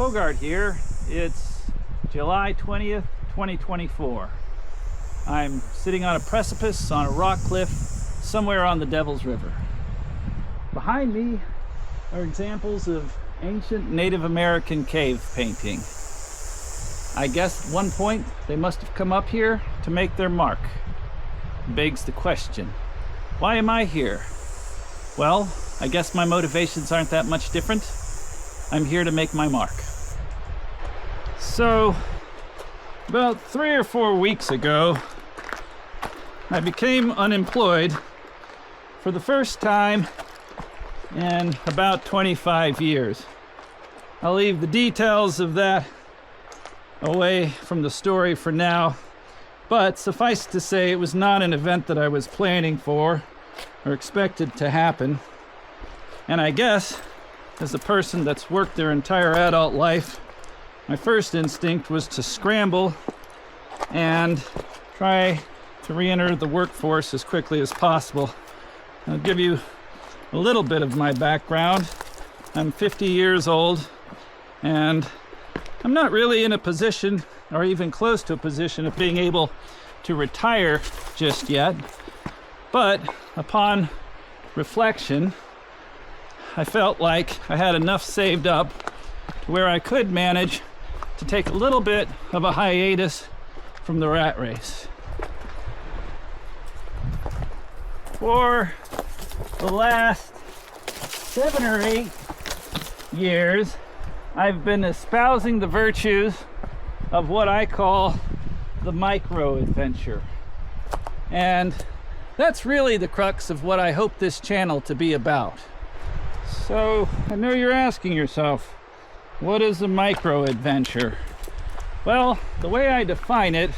Bogart here. It's July 20th, 2024. I'm sitting on a precipice on a rock cliff somewhere on the Devil's River. Behind me are examples of ancient Native American cave painting. I guess at one point they must have come up here to make their mark. Begs the question, why am I here? Well, I guess my motivations aren't that much different. I'm here to make my mark. So, about 3 or 4 weeks ago, I became unemployed for the first time in about 25 years. I'll leave the details of that away from the story for now, but suffice to say it was not an event that I was planning for or expected to happen. And I guess, as a person that's worked their entire adult life, my first instinct was to scramble and try to re-enter the workforce as quickly as possible. I'll give you a little bit of my background. I'm 50 years old, and I'm not really in a position, or even close to a position, of being able to retire just yet. But upon reflection, I felt like I had enough saved up to where I could manage to take a little bit of a hiatus from the rat race. For the last 7 or 8 years, I've been espousing the virtues of what I call the micro adventure. And that's really the crux of what I hope this channel to be about. So, I know you're asking yourself, what is a micro adventure? Well, the way I define it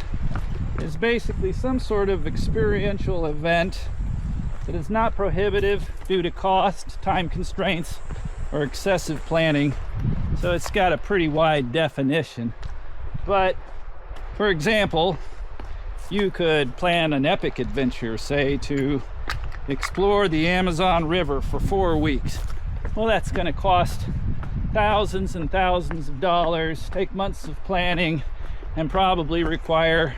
is basically some sort of experiential event that is not prohibitive due to cost, time constraints, or excessive planning. So it's got a pretty wide definition. But, for example, you could plan an epic adventure, say, to explore the Amazon River for 4 weeks. Well, that's going to cost thousands and thousands of dollars, take months of planning, and probably require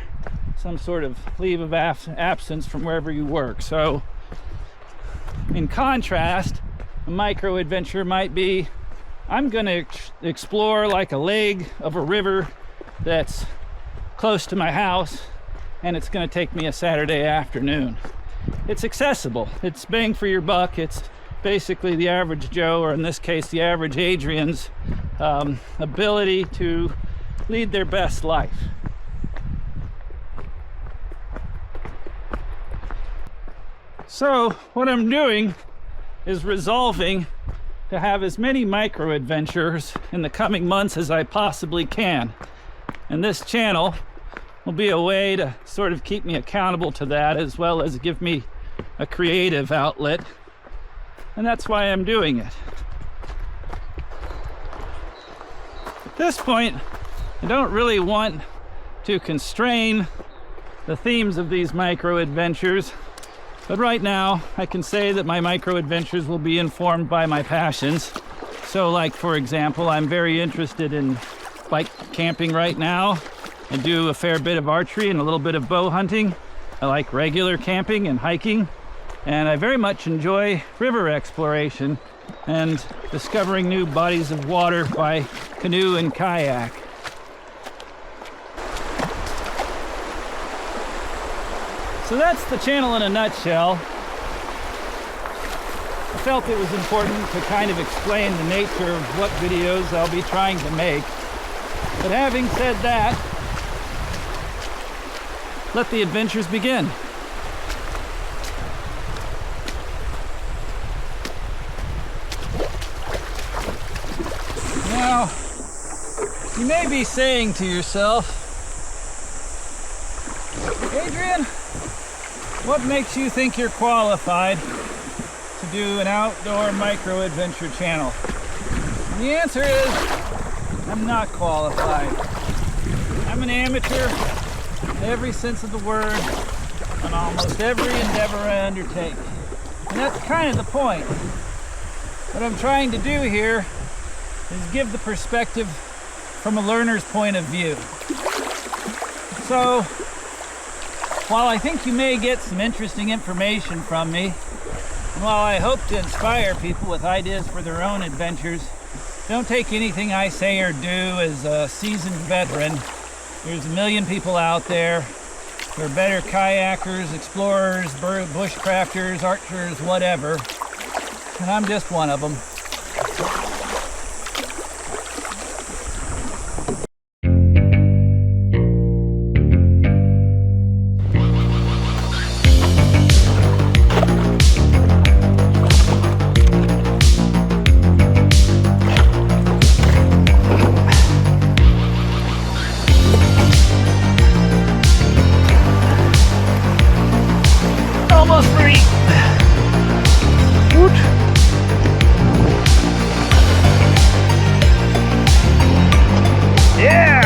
some sort of leave of absence from wherever you work. So, in contrast, a micro adventure might be, I'm going to explore like a leg of a river that's close to my house, and it's going to take me a Saturday afternoon. It's accessible. It's bang for your buck. It's basically the average Joe, or in this case the average Adrian's, ability to lead their best life. So what I'm doing is resolving to have as many micro adventures in the coming months as I possibly can. And this channel will be a way to sort of keep me accountable to that, as well as give me a creative outlet. And that's why I'm doing it. At this point, I don't really want to constrain the themes of these micro adventures, but right now I can say that my micro adventures will be informed by my passions. So, like, for example, I'm very interested in bike camping right now. I do a fair bit of archery and a little bit of bow hunting. I like regular camping and hiking. And I very much enjoy river exploration and discovering new bodies of water by canoe and kayak. So that's the channel in a nutshell. I felt it was important to kind of explain the nature of what videos I'll be trying to make. But having said that, let the adventures begin. Now, you may be saying to yourself, Adrian, what makes you think you're qualified to do an outdoor micro adventure channel? And the answer is, I'm not qualified. I'm an amateur in every sense of the word on almost every endeavor I undertake. And that's kind of the point. What I'm trying to do here is give the perspective from a learner's point of view. So, while I think you may get some interesting information from me, and while I hope to inspire people with ideas for their own adventures, don't take anything I say or do as a seasoned veteran. There's a million people out there who are better kayakers, explorers, bushcrafters, archers, whatever, and I'm just one of them. Almost free. Woot. Yeah.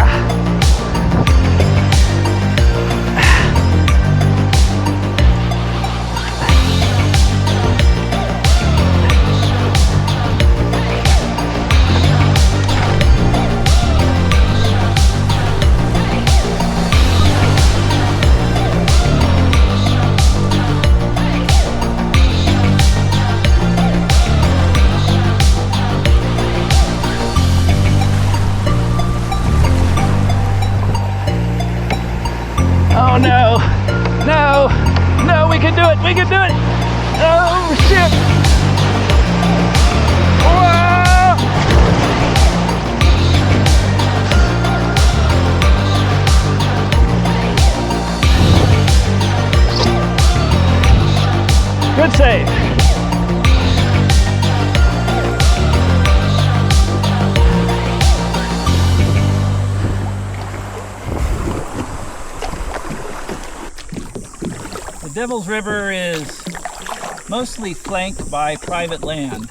Oh no, no, no, we can do it, we can do it. Oh shit. Whoa. Good save. The Devil's River is mostly flanked by private land,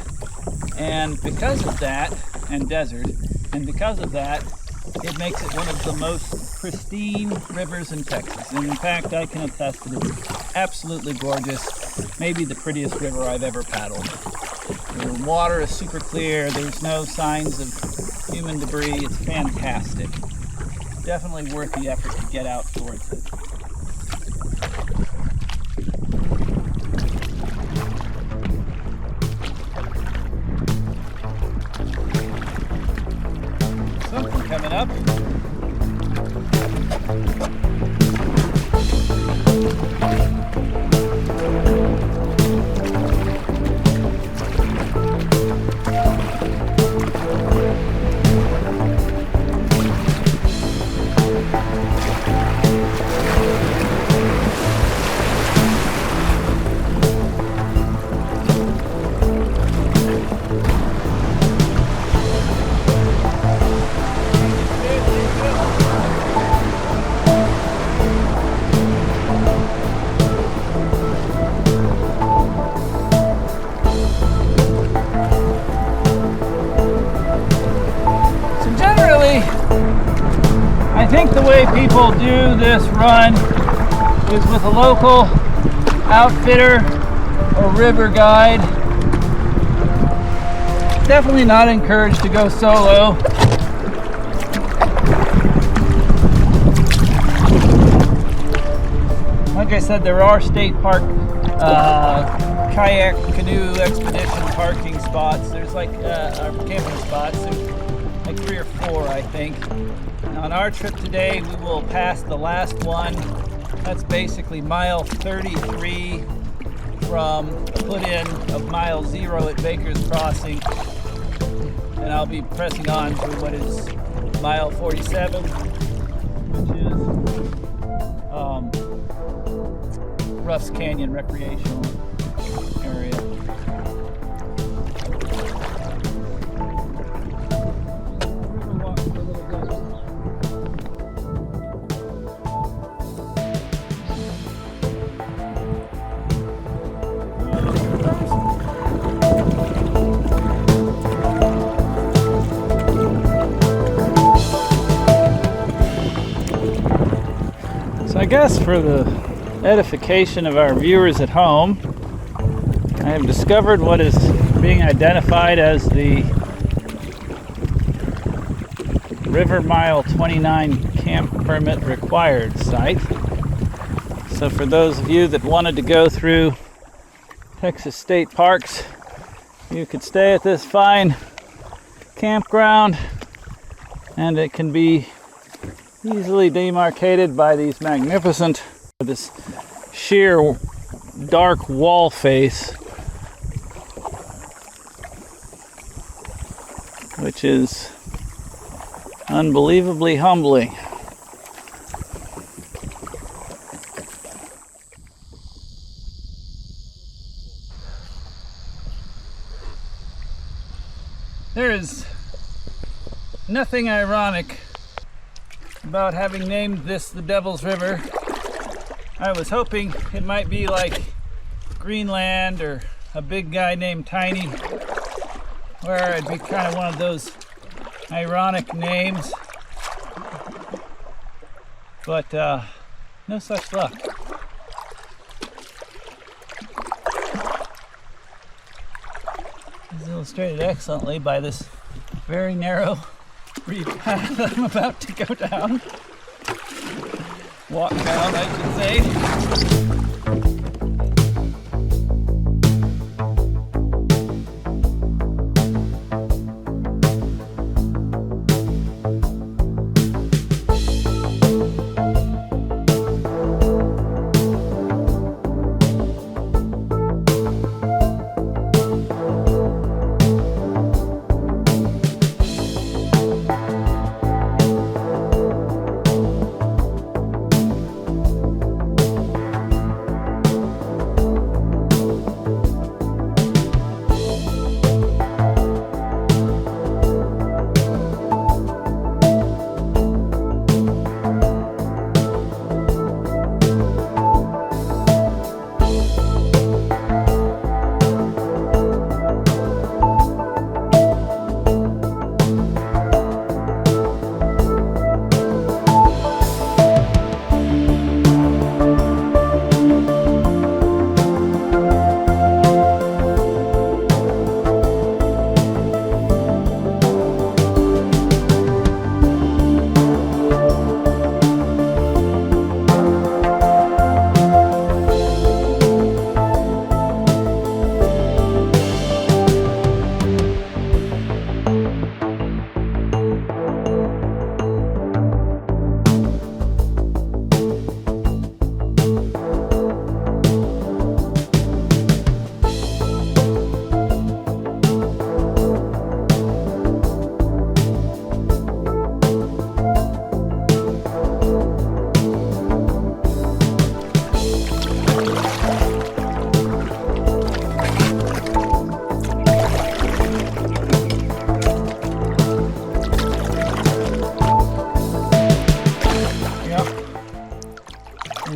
and because of that, and desert, and because of that, it makes it one of the most pristine rivers in Texas. And in fact, I can attest that it's absolutely gorgeous, maybe the prettiest river I've ever paddled. The water is super clear, there's no signs of human debris, it's fantastic. Definitely worth the effort to get out towards it. Something coming up. I think the way people do this run is with a local outfitter or river guide. Definitely not encouraged to go solo. Like I said, there are state park kayak canoe expedition parking spots. There's like camping spots. There's like 3 or 4, I think. On our trip today, we will pass the last one. That's basically mile 33 from the put-in of mile 0 at Baker's Crossing. And I'll be pressing on to what is mile 47, which is Ruff's Canyon Recreational Area. I guess for the edification of our viewers at home, I have discovered what is being identified as the River Mile 29 camp permit required site. So for those of you that wanted to go through Texas state parks, you could stay at this fine campground, and it can be easily demarcated by these magnificent, this sheer dark wall face, which is unbelievably humbling. There is nothing ironic about having named this the Devil's River. I was hoping it might be like Greenland or a big guy named Tiny, where it'd be kind of one of those ironic names, but no such luck. It's illustrated excellently by this very narrow reed path that I'm about to go down. Walk down, I should say.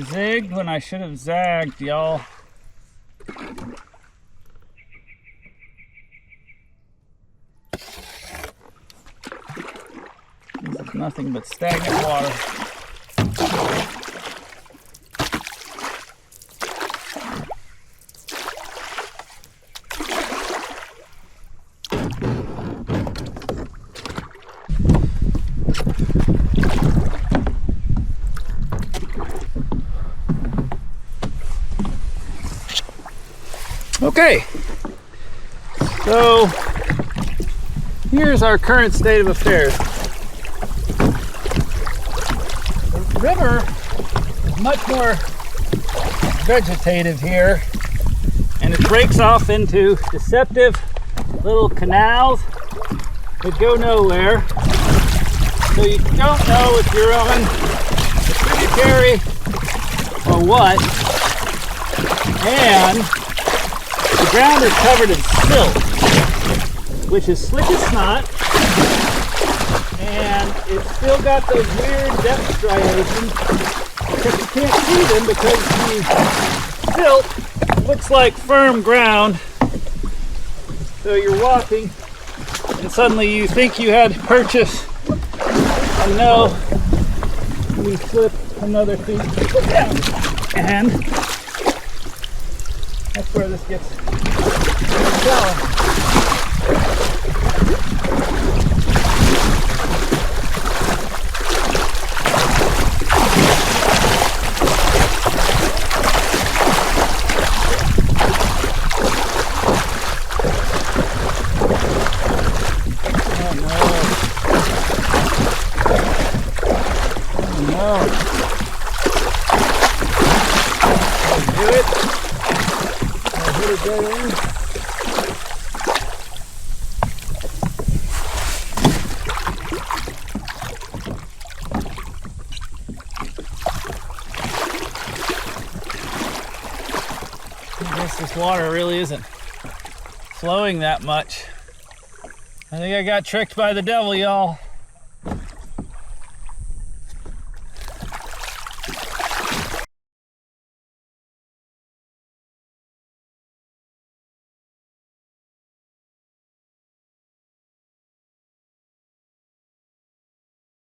Zigged when I should have zagged, y'all. This is nothing but stagnant water. Okay, so here's our current state of affairs. The river is much more vegetative here, and it breaks off into deceptive little canals that go nowhere. So you don't know if you're on a tributary or what, and the ground is covered in silt, which is slick as snot, and it's still got those weird depth striations, because you can't see them because the silt looks like firm ground. So you're walking, and suddenly you think you had to purchase, and no, we slip another feet down, and that's where this gets challenging. dead end. I guess this water really isn't flowing that much. I think I got tricked by the devil, y'all.